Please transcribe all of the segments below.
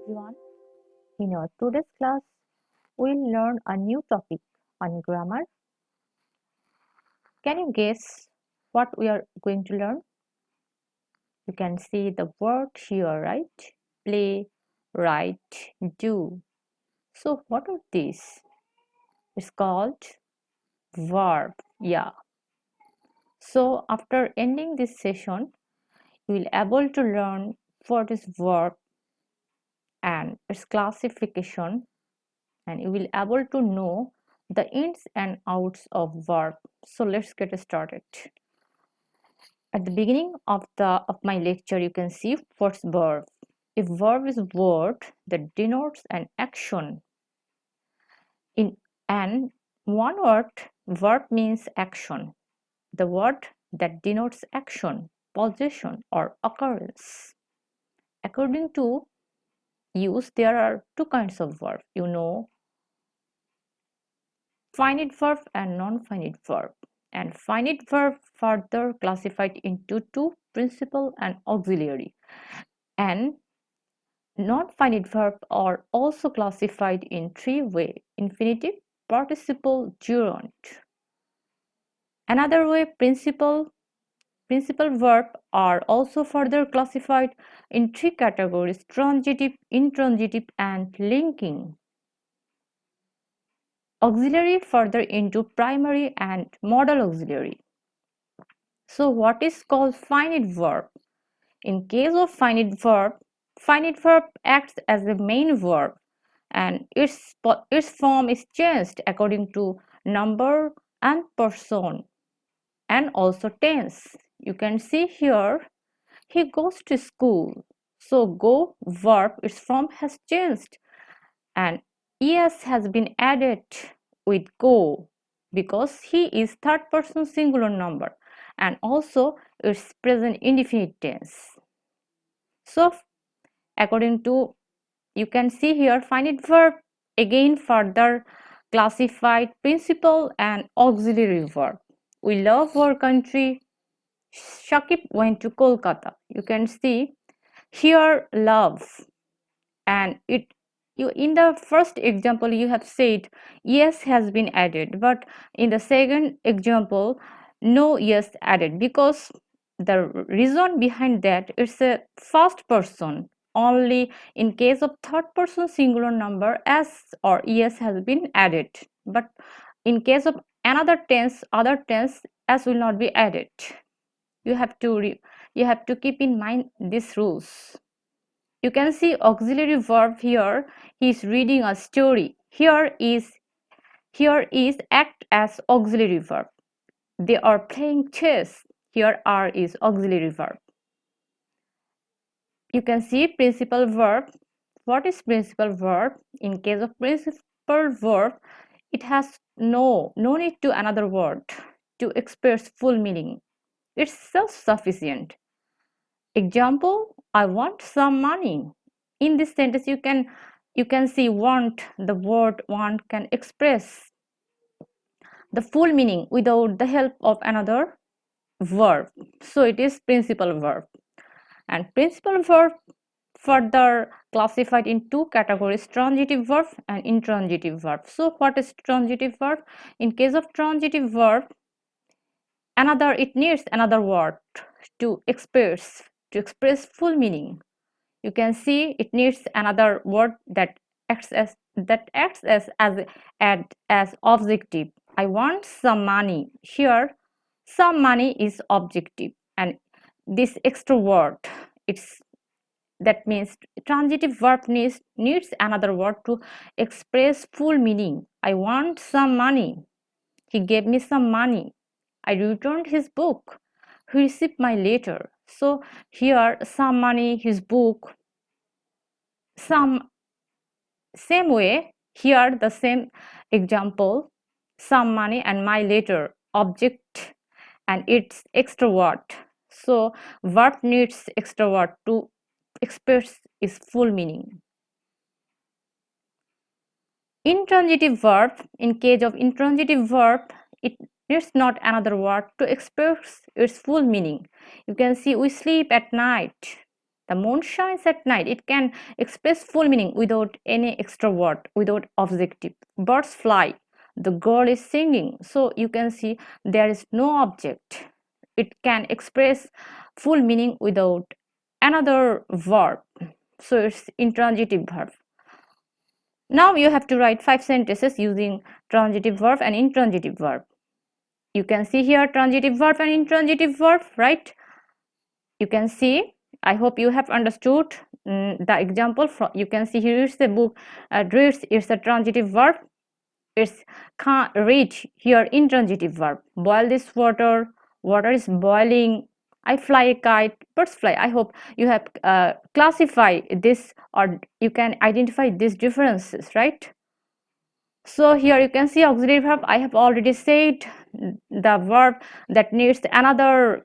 everyone. In our today's class, we'll learn a new topic on grammar. Can you guess what we are going to learn? You can see the word here, right? Play, write, do. So what are these? It's called verb. Yeah. So after ending this session, you will able to learn what is verb and its classification, and you will able to know the ins and outs of verb. So let's get started. At the beginning of my lecture, you can see what's verb. If verb is a word that denotes an action in and one word, verb means action. The word that denotes action, possession, or occurrence. According to use, there are two kinds of verb. Finite verb and non-finite verb. And finite verb further classified into two, principal and auxiliary. And non-finite verb are also classified in three ways: infinitive, participle, gerund. Another way, principal verb are also further classified in three categories: transitive, intransitive, and linking. Auxiliary further into primary and modal auxiliary. So what is called finite verb? In case of finite verb acts as the main verb and its form is changed according to number and person and also tense. You can see here, he goes to school. So go verb, its form has changed and es has been added with go because he is third person singular number and also its present indefinite tense. So according to, you can see here, finite verb again further classified principal and auxiliary verb. We love our country. Shakib went to Kolkata. You can see here love, and you in the first example you have said yes has been added, but in the second example no yes added because the reason behind that is a first person. Only in case of third person singular number s or es has been added, but in case of other tense s will not be added. You have to keep in mind these rules. You can see auxiliary verb here. He is reading a story. Here is act as auxiliary verb. They are playing chess. Here are is auxiliary verb. You can see principal verb. What is principal verb? In case of principal verb, it has no need to another word to express full meaning. It's self-sufficient. Example, I want some money. In this sentence you can see want. The word want can express the full meaning without the help of another verb. So it is principal verb. And principal verb further classified in two categories: transitive verb and intransitive verb. So what is transitive verb? In case of transitive verb, it needs another word to express full meaning. You can see it needs another word that acts as objective. I want some money. Here some money is objective, and this extra word, it's that means transitive verb needs another word to express full meaning. I want some money. He gave me some money. I returned his book. He received my letter. So here some money, his book, some. Same way, here the same example, some money and my letter, object and its extra word. So verb needs extra word to express its full meaning. Intransitive verb, in case of intransitive verb, it needs not another word to express its full meaning. You can see we sleep at night. The moon shines at night. It can express full meaning without any extra word, without objective. Birds fly. The girl is singing. So you can see there is no object. It can express full meaning without another verb. So it's intransitive verb. Now you have to write 5 sentences using transitive verb and intransitive verb. You can see here transitive verb and intransitive verb, right? You can see, I hope you have understood the example. From you can see here is the book reads, it's a transitive verb. It's can't read here intransitive verb. Boil this water, water is boiling. I fly a kite, birds fly. I hope you have classified this, or you can identify these differences, right? So here you can see auxiliary verb. I have already said the verb that needs another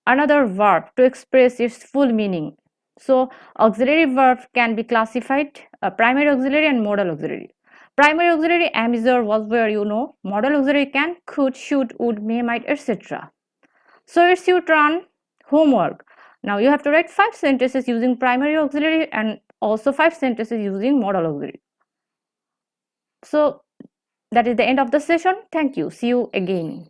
verb to express its full meaning. So auxiliary verb can be classified primary auxiliary and modal auxiliary. Primary auxiliary am is or was where you know. Modal auxiliary can, could, should, would, may, might, etc. So it's your turn, homework. Now you have to write 5 sentences using primary auxiliary and also 5 sentences using modal auxiliary. So that is the end of the session. Thank you. See you again.